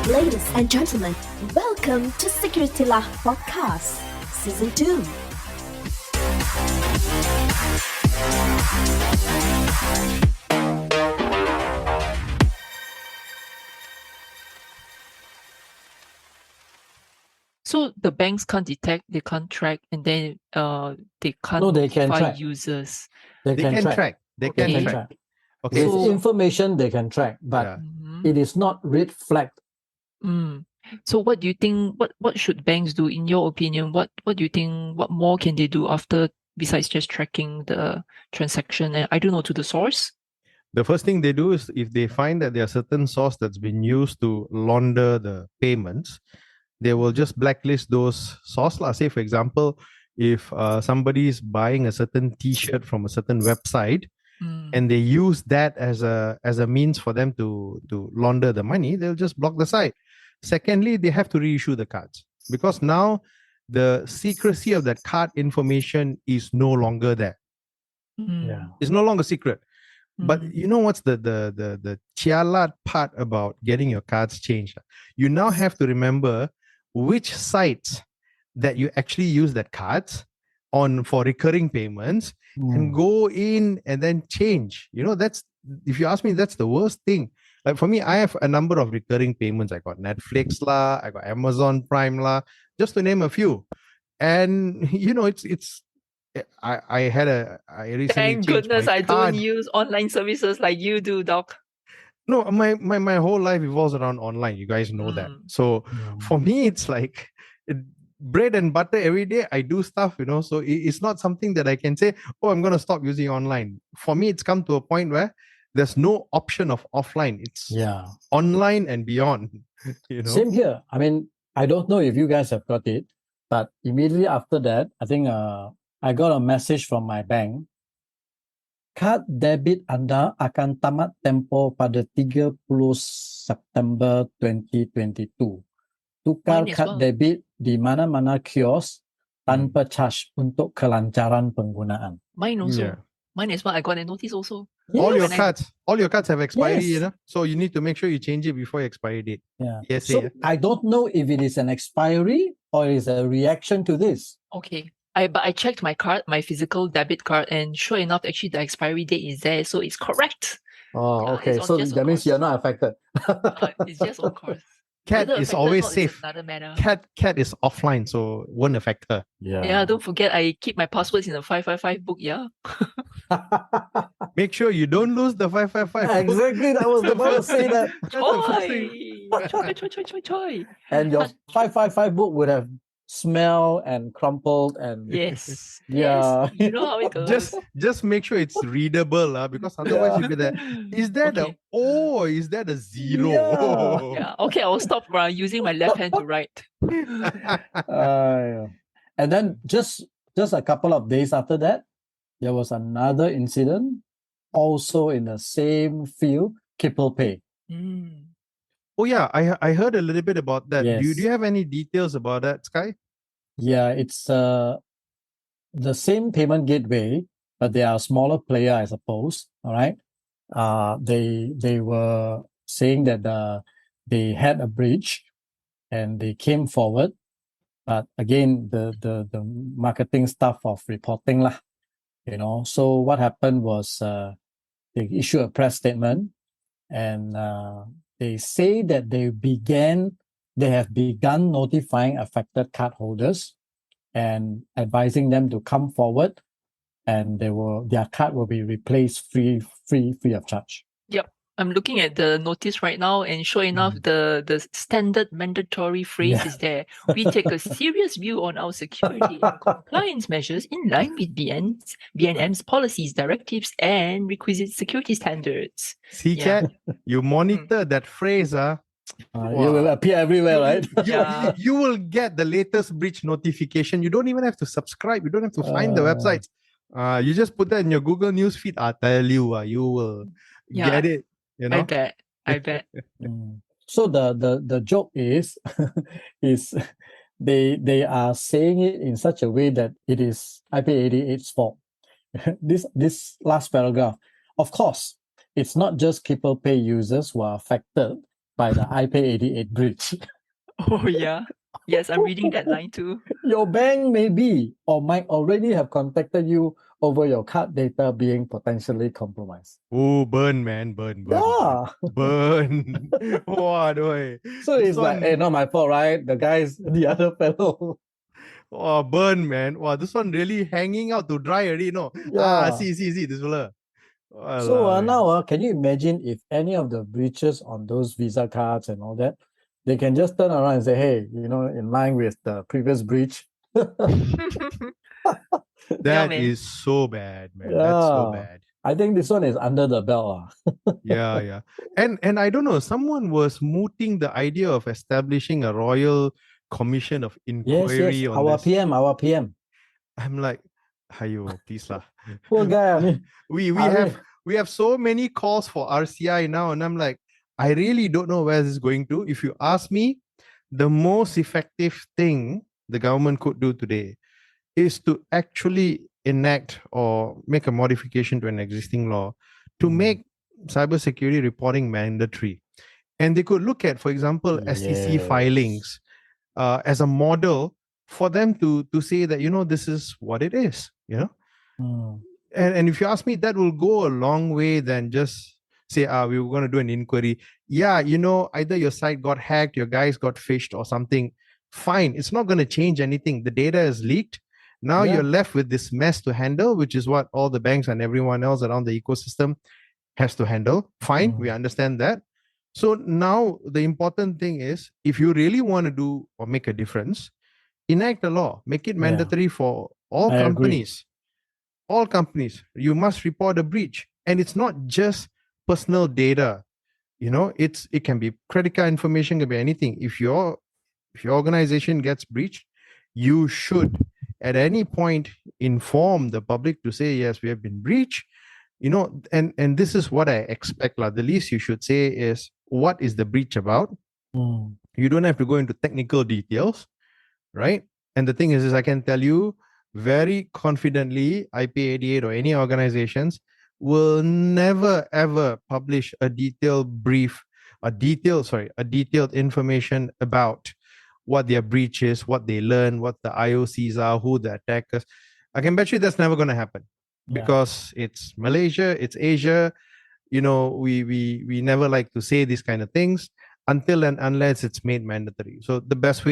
Ladies and gentlemen, welcome to Security Lah Podcast Season 2. So the banks can't detect, they can't track, and then they can't No, they can notify track. users. They can track. They Okay. can They can track. track. Okay. With So- information they can track, but Yeah. Mhm. it is not red flagged. So what do you think, what should banks do in your opinion? What do you think, what more can they do after, besides just tracking the transaction and I don't know, to the source? The first thing they do is if they find that there are certain source that's been used to launder the payments, they will just blacklist those source. Say, for example, if somebody is buying a certain T-shirt from a certain website and they use that as a means for them to launder the money, they'll just block the site. Secondly, they have to reissue the cards because now the secrecy of that card information is no longer there. Yeah. It's no longer secret. But Mm. you know what's the chialat part about getting your cards changed? You now have to remember which sites that you actually use that cards on for recurring payments and go in and then change. You know, that's, if you ask me, that's the worst thing. Like for me, I have a number of recurring payments. I got Netflix lah, I got Amazon Prime lah, just to name a few. And you know, I recently Thank changed goodness my I card. don't use online services like you do, Doc. No, my whole life revolves around online. You guys know that. So for me, it's like bread and butter every day. I do stuff, you know. So it's not something that I can say, oh, I'm going to stop using online. For me, it's come to a point where there's no option of offline. It's online and beyond. You know. Same here. I mean, I don't know if you guys have got it, but immediately after that, I think I got a message from my bank. Kad debit anda akan tamat tempoh pada 30 September 2022. Tukar Mine as kad well. debit di mana-mana kios tanpa charge untuk kelancaran penggunaan. Mine also. Yeah. Mine as well. I got a notice also. All your Yes. cards have expiry, Yes. you know. So you need to make sure you change it before your expiry date. Yeah. Yes, So yeah. I don't know if it is an expiry or is a reaction to this. Okay. But I checked my card, my physical debit card, and sure enough, actually the expiry date is there, so it's correct. Oh, okay. it's on- So just that on means course. you're not affected. It's just of course. Cat Whether is affected or always not is safe. another matter. Cat is offline, so won't affect her. Yeah, don't forget I keep my passwords in the 555 book. Yeah. Make sure you don't lose the 555. Exactly. I was about to say that. That's the first thing. Choi. And your 555 book would have smelled and crumpled and Yes. Yeah. Yes. You know how it goes. Just make sure it's readable, because otherwise you'll be there. Is that Okay. a O or is that a zero? Yeah. Okay, I will stop using my left hand to write. Yeah. And then just a couple of days after that, there was another incident, also in the same field, Kipple Pay. Oh yeah, I heard a little bit about that. Do Yes. you have any details about that, Sky? Yeah, it's the same payment gateway, but they are a smaller player, I suppose. All right. They were saying that they had a breach, and they came forward. But again, the marketing staff of reporting lah, you know. So what happened was they issued a press statement, and they say that they have begun notifying affected cardholders and advising them to come forward, and their card will be replaced free of charge. Yep. I'm looking at the notice right now, and sure enough, the standard mandatory phrase is there. We take a serious view on our security and compliance measures in line with BNM's policies, directives, and requisite security standards. See, Yeah. Cat, you monitor that phrase, It will appear everywhere, right? You will get the latest breach notification. You don't even have to subscribe. You don't have to find the websites. You just put that in your Google News feed. I tell you, you will Yeah, get it. You I know. bet. I bet. Mm. So the joke is is they are saying it in such a way that it is iPay88's fault. This last paragraph, of course, it's not just Keeper Pay users who are affected by the iPay88 breach. Oh yeah. Yes, I'm reading that line too. Your bank may be or might already have contacted you over your card data being potentially compromised. Oh, burn, man, burn. Yeah. Burn. What boy? So This it's like, hey, one, not my fault, right? The guy's the other fellow. oh, burn, man. Wow, this one really hanging out to dry already, no? Yeah. See, this fella. So Walao, eh. now, can you imagine if any of the breaches on those Visa cards and all that, they can just turn around and say, hey, in line with the previous breach. That man. is so bad, man. That's so Yeah. bad. I think this one is under the belt. Yeah. And I don't know, someone was mooting the idea of establishing a royal commission of Yes, inquiry on our this. PM. I'm like, ayo, please lah. Poor guy, I mean, we I have mean- we have so many calls for RCI now, and I'm like, I really don't know where this is going to. If you ask me, the most effective thing the government could do today is to actually enact or make a modification to an existing law to make cybersecurity reporting mandatory. And they could look at, for example, SEC Yes. filings as a model for them to say that, this is what it is, Mm. And if you ask me, that will go a long way than just say, we were going to do an inquiry. Yeah, either your site got hacked, your guys got phished or something. Fine. It's not going to change anything. The data is leaked. Now Yeah. you're left with this mess to handle, which is what all the banks and everyone else around the ecosystem has to handle. Fine. We understand that. So now the important thing is, if you really want to do or make a difference, enact a law, make it Yeah. mandatory for all I agree. companies. All companies, you must report a breach. And it's not just personal data. It can be credit card information, can be anything. If your organization gets breached, you should at any point inform the public to say, yes, we have been breached. And this is what I expect. The least you should say is, what is the breach about? Mm. You don't have to go into technical details, right? And the thing is I can tell you very confidently, iPay88 or any organizations will never ever publish a detailed information about what their breach is, what they learn, what the IOCs are, who the attackers. I can bet you that's never going to happen because it's Malaysia, it's Asia. We never like to say these kind of things until and unless it's made mandatory. So the best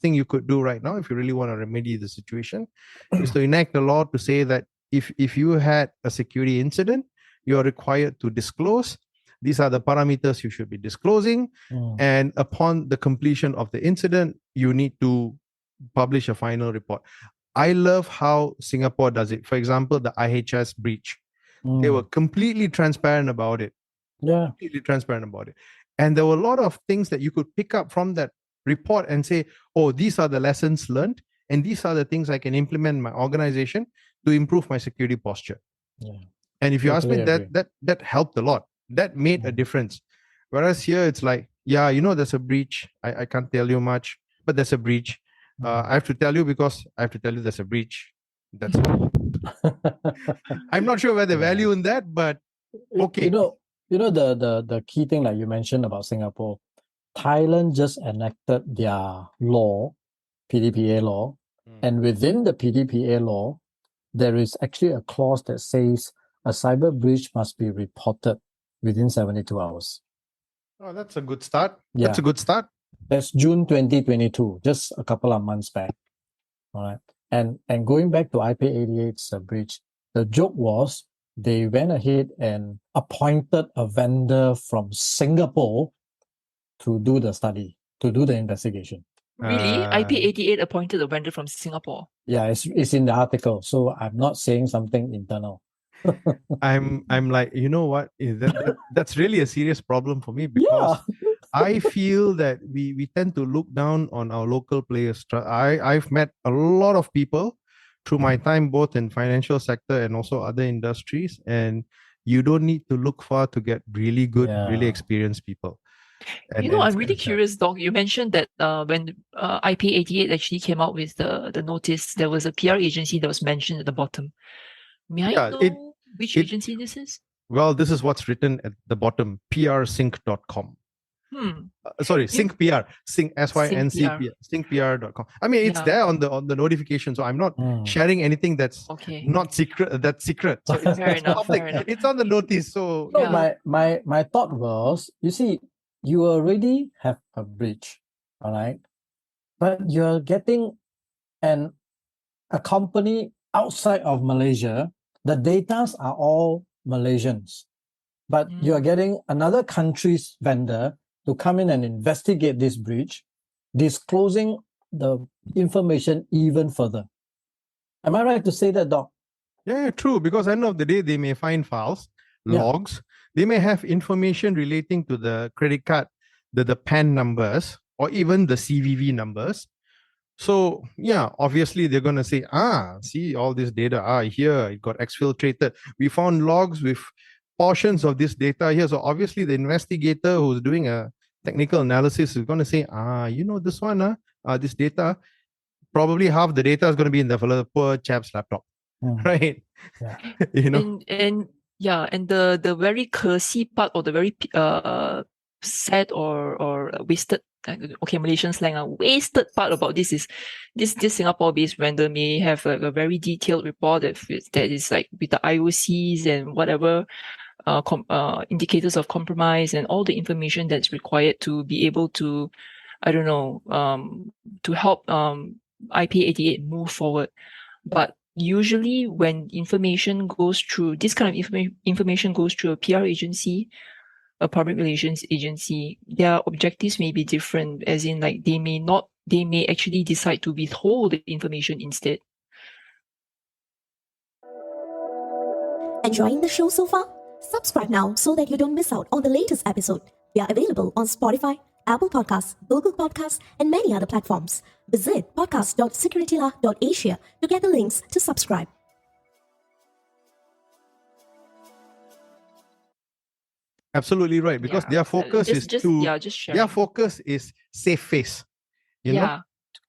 thing you could do right now, if you really want to remedy the situation, is to enact a law to say that if you had a security incident, you are required to disclose. These are the parameters you should be disclosing. And upon the completion of the incident, you need to publish a final report. I love how Singapore does it. For example, the IHS breach. They were completely transparent about it. Yeah. Completely transparent about it. And there were a lot of things that you could pick up from that report and say, oh, these are the lessons learned. And these are the things I can implement in my organization to improve my security posture. Yeah. And if you ask me, Totally agree. that helped a lot. That made a difference. Whereas here it's like, yeah, there's a breach. I can't tell you much, but there's a breach. I have to tell you because I have to tell you there's a breach. That's I'm not sure where the value in that, but okay. The key thing, like you mentioned about Singapore, Thailand just enacted their law, PDPA law, and within the PDPA law, there is actually a clause that says a cyber breach must be reported within 72 hours. Oh, that's a good start. Yeah. That's a good start. That's June 2022, just a couple of months back. All right. And going back to iPay88's breach, the joke was they went ahead and appointed a vendor from Singapore to do the study, to do the investigation. Really? iPay88 appointed a vendor from Singapore. Yeah, it's in the article. So I'm not saying something internal. I'm like, you know what? That's really a serious problem for me because I feel that we tend to look down on our local players. I've met a lot of people through my time both in financial sector and also other industries, and you don't need to look far to get really good, really Yeah. experienced people. I'm really curious, Doc. You mentioned that when iPay88 actually came out with the notice, there was a PR agency that was mentioned at the bottom. May I Yeah, know which it- agency this is? Well, this is what's written at the bottom: prsync.com. Sorry, Sync PR, Sync SYNC syncpr.com. I mean, it's Yeah. there on the notification, so I'm not Mm. sharing anything that's Okay. not secret. That's secret. So it's Fair enough, public. fair enough. It's on the notice. So So Yeah. my thought was, you see, you already have a breach, all right, but you're getting a company outside of Malaysia. The datas are all Malaysians, but you are getting another country's vendor to come in and investigate this breach, disclosing the information even further. Am I right to say that, Doc? yeah, true. Because end of the day, they may find files, Yeah. logs. They may have information relating to the credit card, the PAN numbers, or even the CVV numbers. So yeah, obviously they're gonna say, see all this data, here it got exfiltrated. We found logs with portions of this data here. So obviously the investigator who's doing a technical analysis is gonna say, this one, this data, probably half the data is gonna be in the poor chap's laptop, right? Yeah. And the very cursy part, or the very sad or wasted, okay, Malaysian slang, wasted part about this is this Singapore-based vendor may have a very detailed report that is like with the IOCs and whatever indicators of compromise and all the information that's required to be able to, I don't know, to help iPay88 move forward. But usually when information goes through, this kind of information goes through a PR agency, a public relations agency, their objectives may be different, as in like they may actually decide to withhold the information instead. Enjoying the show so far? Subscribe now so that you don't miss out on the latest episode. We are available on Spotify, Apple Podcasts, Google Podcasts, and many other platforms. Visit podcast.securityla.asia to get the links to subscribe. Absolutely right. Because their focus is their focus is save face. You know,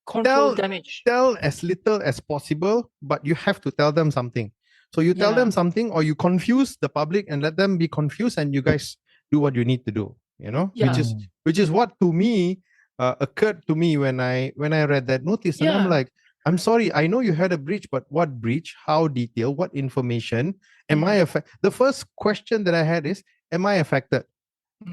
control damage. Tell as little as possible, but you have to tell them something. So you tell them something, or you confuse the public and let them be confused, and you guys do what you need to do. You know, which is what to me occurred to me when I read that notice, and I'm like, I'm sorry, I know you had a breach, but what breach? How detailed? What information? Am I affected? The first question that I had is, am I affected?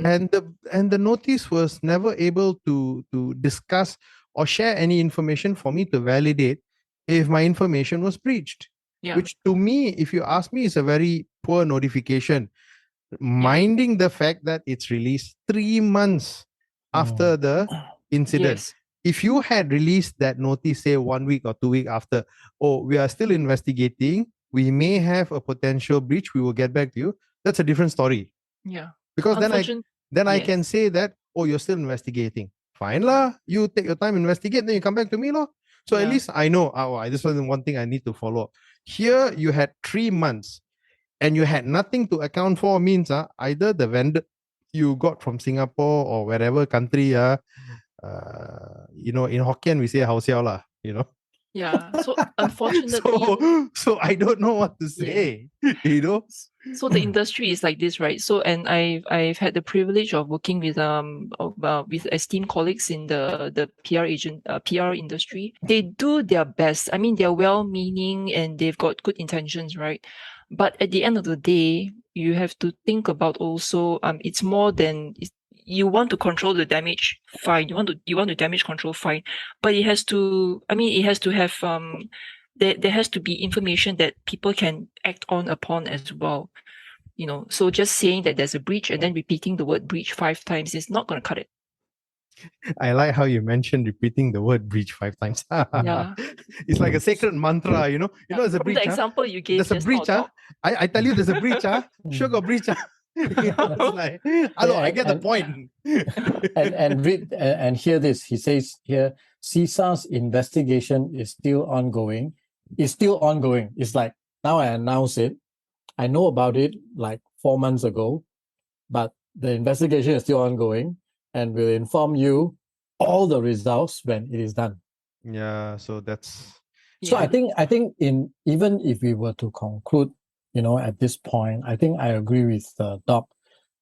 And the notice was never able to discuss or share any information for me to validate if my information was breached. Which to me, if you ask me, is a very poor notification. Minding the fact that it's released 3 months after the incident. Yes. If you had released that notice, say 1 week or 2 weeks after, we are still investigating, we may have a potential breach, we will get back to you, that's a different story. Yeah. Because then I can say that, you're still investigating. Fine lah, you take your time, investigate, then you come back to me lah. So at least I know, this was one thing I need to follow up. Here you had 3 months and you had nothing to account for, means either the vendor you got from Singapore or wherever country, in Hokkien we say hao xiao lah, Yeah. So unfortunately, so I don't know what to say, So the industry is like this, right? So, and I've had the privilege of working with esteemed colleagues in the PR industry. They do their best. I mean, they're well-meaning and they've got good intentions, right? But at the end of the day, you have to think about also, it's more than you want to control the damage, fine. You want to damage control, fine. But it has to have there has to be information that people can act on upon as well. So just saying that there's a breach and then repeating the word breach 5 times is not going to cut it. I like how you mentioned repeating the word breach 5 times. Yeah. It's like a sacred mantra, there's a breach. The example you gave. There's a breach. I tell you, there's a breach. Sure got breach. It's like, hello, I get the point. and hear this. He says here, CISA's investigation is still ongoing. it's still ongoing. It's like now I announce it. I know about it like 4 months ago, but the investigation is still ongoing, and we'll inform you all the results when it is done. Yeah, so that's So Yeah. I think in even if we were to conclude, at this point, I think I agree with Doc.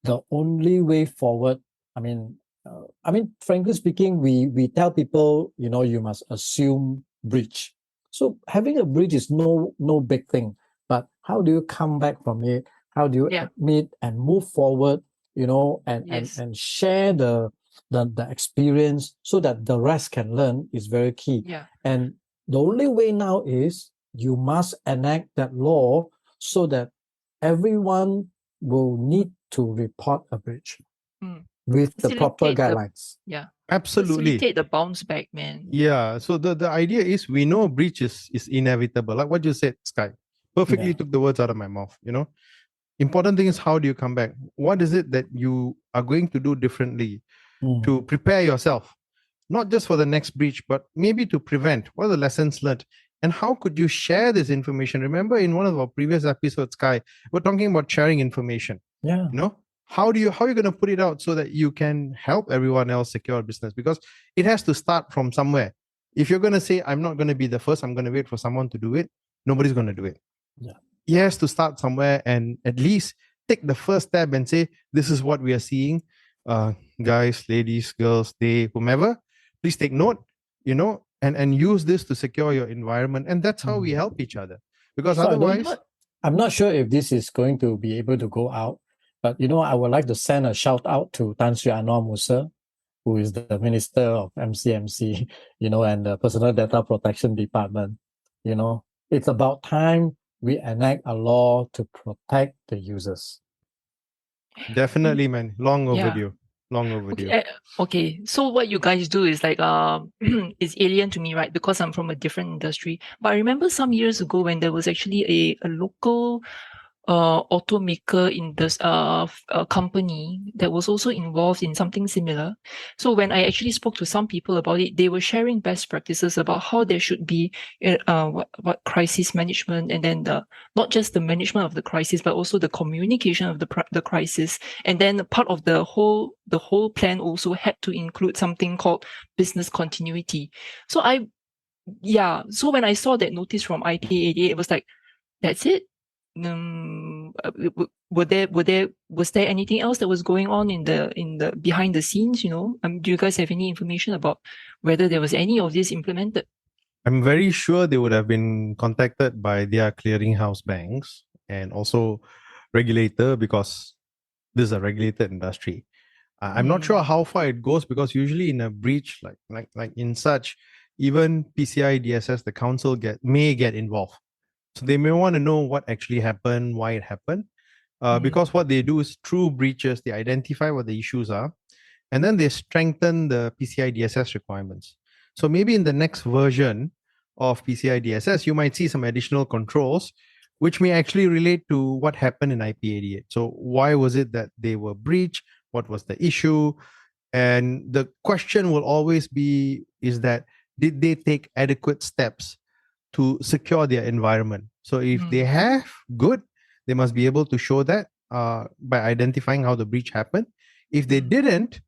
The only way forward, frankly speaking, we tell people, you must assume breach. So having a breach is no big thing, but how do you come back from it? How do you Yeah. admit and move forward? Yes. And share the experience so that the rest can learn is very key. Yeah. And the only way now is you must enact that law so that everyone will need to report a breach Mm. with the proper Facilitate the guidelines. Yeah. absolutely. Facilitate the bounce back, man. Yeah. So the idea is we know breach is inevitable. Like what you said, Sky. Perfectly Yeah. took the words out of my mouth, Important thing is how do you come back? What is it that you are going to do differently Mm. to prepare yourself? Not just for the next breach, but maybe to prevent. What are the lessons learned? And how could you share this information? Remember in one of our previous episodes, Sky, we're talking about sharing information. Yeah. How are you going to put it out so that you can help everyone else secure business? Because it has to start from somewhere. If you're going to say, I'm not going to be the first, I'm going to wait for someone to do it, nobody's going to do it. Yeah. He has to start somewhere and at least take the first step and say, this is what we are seeing. Guys, ladies, girls, whomever, please take note, and use this to secure your environment. And that's how we help each other. Because So otherwise, I'm not sure if this is going to be able to go out, but I would like to send a shout out to Tan Sri Anwar Musa, who is the Minister of MCMC, and the Personal Data Protection Department. It's about time we enact a law to protect the users. definitely, man, long Yeah. overdue. Long overdue. Okay, so what you guys do is like is alien to me, right? Because I'm from a different industry. But I remember some years ago when there was actually a local automaker in this company that was also involved in something similar. So when I actually spoke to some people about it, they were sharing best practices about how there should be what crisis management, and then not just the management of the crisis, but also the communication of the crisis. And then part of the whole plan also had to include something called business continuity. So when I saw that notice from iPay88, it was like, that's it. Was there anything else that was going on in the behind the scenes? Do you guys have any information about whether there was any of this implemented? I'm very sure they would have been contacted by their clearinghouse banks and also regulator, because this is a regulated industry. I'm not sure how far it goes, because usually in a breach like in such, even PCI DSS, the council may get involved. So they may want to know what actually happened, why it happened, because what they do is through breaches, they identify what the issues are, and then they strengthen the PCI DSS requirements. So maybe in the next version of PCI DSS, you might see some additional controls, which may actually relate to what happened in iPay88. So why was it that they were breached? What was the issue? And the question will always be, is that did they take adequate steps to secure their environment? So if they have, good, they must be able to show that by identifying how the breach happened. If they didn't,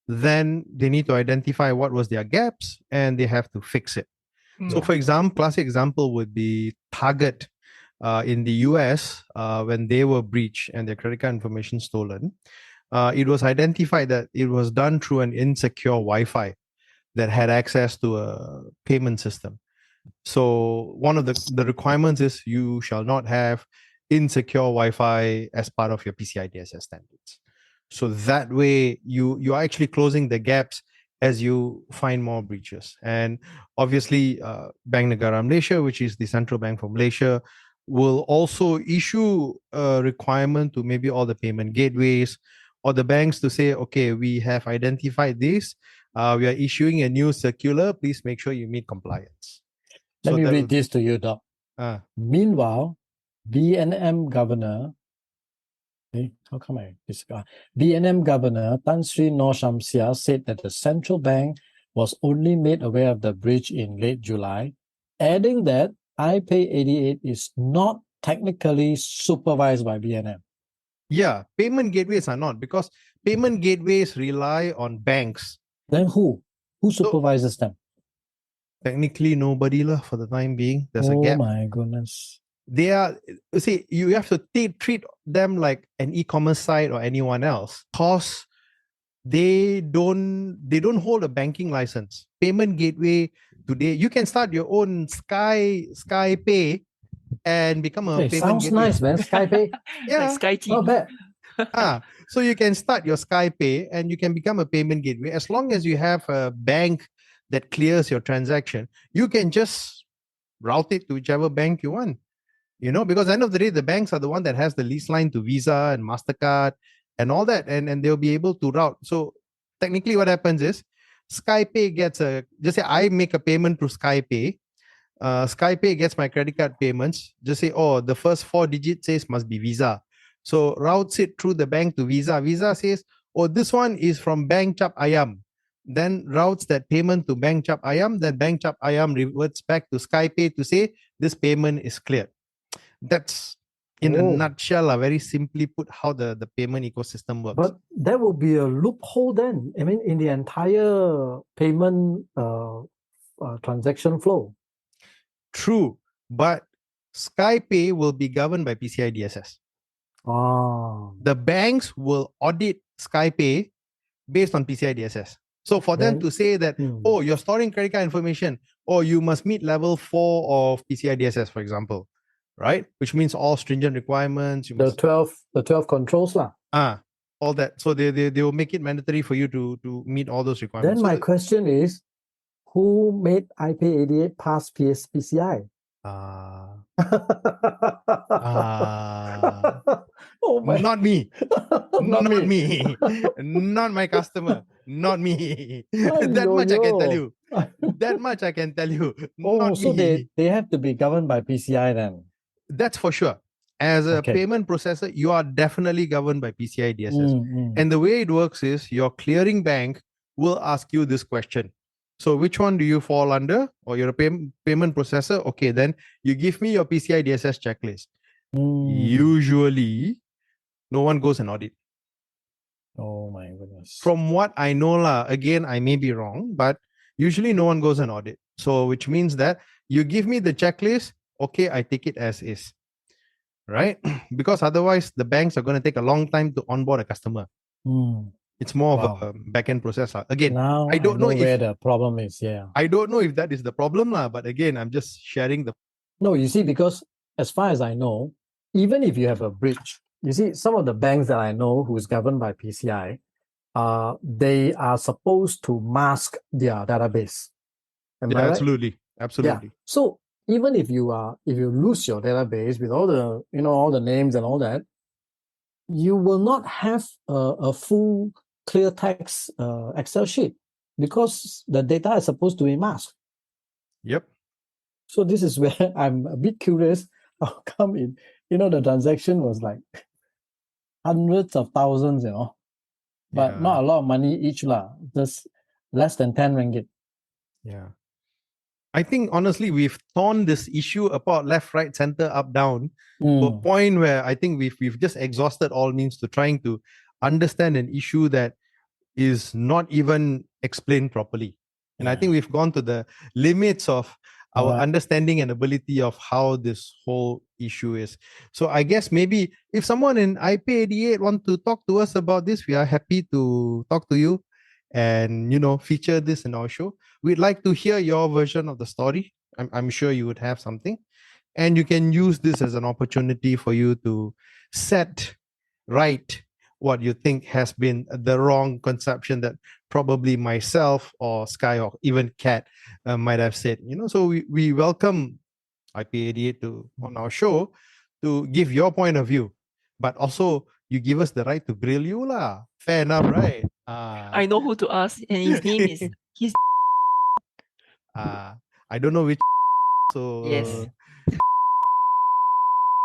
then they need to identify what was their gaps and they have to fix it. So for example, classic example would be Target in the US when they were breached and their credit card information stolen. It was identified that it was done through an insecure Wi-Fi that had access to a payment system. So one of the requirements is you shall not have insecure Wi-Fi as part of your PCI DSS standards. So that way you are actually closing the gaps as you find more breaches. And obviously Bank Negara Malaysia, which is the central bank for Malaysia, will also issue a requirement to maybe all the payment gateways or the banks to say, okay, we have identified this. We are issuing a new circular. Please make sure you meet compliance. Let me read this to you, Doc. Meanwhile, BNM Governor, BNM Governor Tan Sri Nor Shamsia said that the central bank was only made aware of the breach in late July, adding that iPay88 is not technically supervised by BNM. Yeah, payment gateways are not, because payment gateways rely on banks. Then who? Who So supervises them? technically nobody lah for the time being. There's a Oh gap. my goodness. They are, see, you have to treat them like an e-commerce site or anyone else, because they don't hold a banking license. Payment gateway today, you can start your own Sky Pay and become a Hey, payment sounds gateway. nice, man. SkyPay, Yeah. Like Sky not TV. bad. So you can start your SkyPay and you can become a payment gateway. As long as you have a bank that clears your transaction, you can just route it to whichever bank you want. Because at the end of the day, the banks are the one that has the lease line to Visa and MasterCard and all that, and they'll be able to route. So technically what happens is SkyPay gets just say I make a payment through SkyPay. SkyPay gets my credit card payments. Just say, oh, the first 4 digits says must be Visa. So routes it through the bank to Visa. Visa says, oh, this one is from Bank Cap Ayam. Then routes that payment to Bank Cap Ayam. Then Bank Cap Ayam reverts back to SkyPay to say this payment is cleared. That's in a Oh. nutshell, very simply put, how the payment ecosystem works. But there will be a loophole then. I mean, in the entire payment transaction flow. True, but SkyPay will be governed by PCI DSS. Ah, The banks will audit SkyPay based on PCI DSS. So for them Then- to say that, oh, you're storing credit card information, or you must meet level 4 of PCI DSS, for example, right? Which means all stringent requirements. You the must 12 controls lah. all that. So they will make it mandatory for you to meet all those requirements. Then my So, question is, who made iPay88 pass PCI? uh, Oh my! not me. Not Not me. me. Not my customer. Not me. That Aiyo, much I can tell yo. you. That much I can tell you. Oh, Not so me. they have to be governed by PCI then. That's for sure. As a Okay. payment processor, you are definitely governed by PCI DSS. Mm. And the way it works is your clearing bank will ask you this question. So which one do you fall under? Or you're a payment processor? Okay, then you give me your PCI DSS checklist. Mm. Usually, no one goes and audit. Oh my goodness. From what I know, again, I may be wrong, but usually no one goes and audit. So which means that you give me the checklist, okay, I take it as is. Right? Because otherwise the banks are going to take a long time to onboard a customer. Mm. It's more Wow. of a back-end process. Again, Now I don't know where if the problem is. Yeah. I don't know if that is the problem, but again, I'm just sharing the No, you see, because as far as I know, even if you have a bridge, you see, some of the banks that I know who is governed by PCI, they are supposed to mask their database. Am I right? absolutely. Yeah. So even if you lose your database with all the all the names and all that, you will not have a full clear text Excel sheet because the data is supposed to be masked. Yep. So this is where I'm a bit curious. How come the transaction was like hundreds of thousands, but Yeah. not a lot of money each lah. Just less than 10 ringgit. Yeah. I think honestly, we've torn this issue apart, left, right, center, up, down, to a Mm. point where I think we've just exhausted all means to trying to understand an issue that is not even explained properly. And I Yeah. think we've gone to the limits of our Alright. understanding and ability of how this whole issue is. So I guess maybe if someone in iPay88 want to talk to us about this, we are happy to talk to you and feature this in our show. We'd like to hear your version of the story. I'm sure you would have something, and you can use this as an opportunity for you to set right what you think has been the wrong conception that probably myself or Sky or even Kat might have said. So we welcome iPay88 on our show to give your point of view, but also you give us the right to grill you lah. Fair enough, right? I know who to ask, and his name is I don't know which. So yes.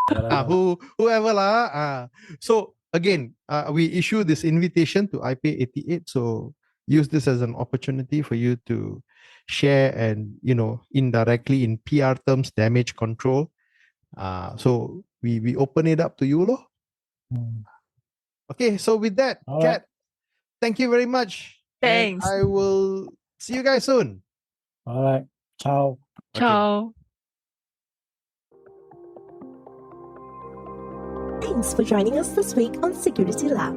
Whatever. whoever lah. So again, we issue this invitation to iPay88. So use this as an opportunity for you to share and indirectly in PR terms damage control. So we open it up to you, lo. Mm. Okay, so with that, All Kat, right. thank you very much. And Thanks. I will see you guys soon. All right. Ciao. Okay. Ciao. Thanks for joining us this week on Security Lab.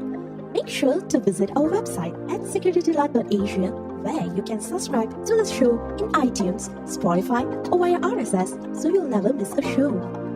Make sure to visit our website at securitylab.asia, where you can subscribe to the show in iTunes, Spotify, or via RSS so you'll never miss a show.